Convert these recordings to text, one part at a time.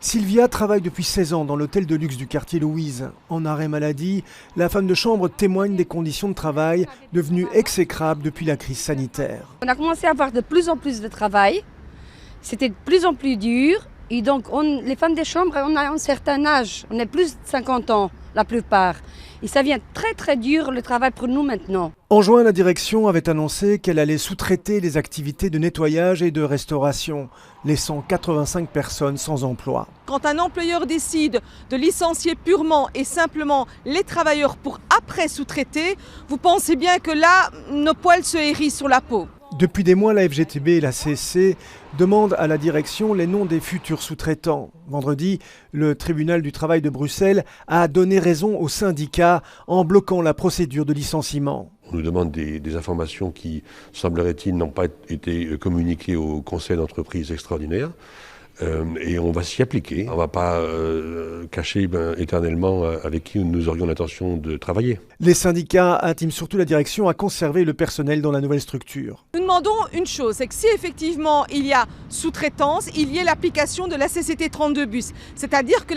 Sylvia travaille depuis 16 ans dans l'hôtel de luxe du quartier Louise. En arrêt maladie, la femme de chambre témoigne des conditions de travail devenues exécrables depuis la crise sanitaire. On a commencé à avoir de plus en plus de travail. C'était de plus en plus dur. Et donc, les femmes de chambre, on a un certain âge. On est plus de 50 ans, la plupart. Et ça devient très très dur le travail pour nous maintenant. En juin, la direction avait annoncé qu'elle allait sous-traiter les activités de nettoyage et de restauration, laissant 85 personnes sans emploi. Quand un employeur décide de licencier purement et simplement les travailleurs pour après sous-traiter, vous pensez bien que là, nos poils se hérissent sur la peau. Depuis des mois, la FGTB et la CSC demandent à la direction les noms des futurs sous-traitants. Vendredi, le tribunal du travail de Bruxelles a donné raison aux syndicats en bloquant la procédure de licenciement. On nous demande des informations qui, semblerait-il, n'ont pas été communiquées au conseil d'entreprise extraordinaire. Et on va s'y appliquer. On ne va pas cacher éternellement avec qui nous aurions l'intention de travailler. Les syndicats intiment surtout la direction à conserver le personnel dans la nouvelle structure. Nous demandons une chose, c'est que si effectivement il y a sous-traitance, il y ait l'application de la CCT 32 bus. C'est-à-dire que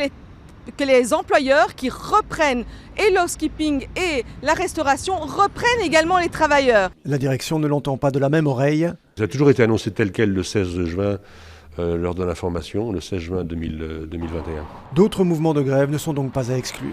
les employeurs qui reprennent et l'housekeeping et la restauration reprennent également les travailleurs. La direction ne l'entend pas de la même oreille. Ça a toujours été annoncé tel quel le 16 juin. Lors de l'information, le 16 juin 2021. D'autres mouvements de grève ne sont donc pas à exclure.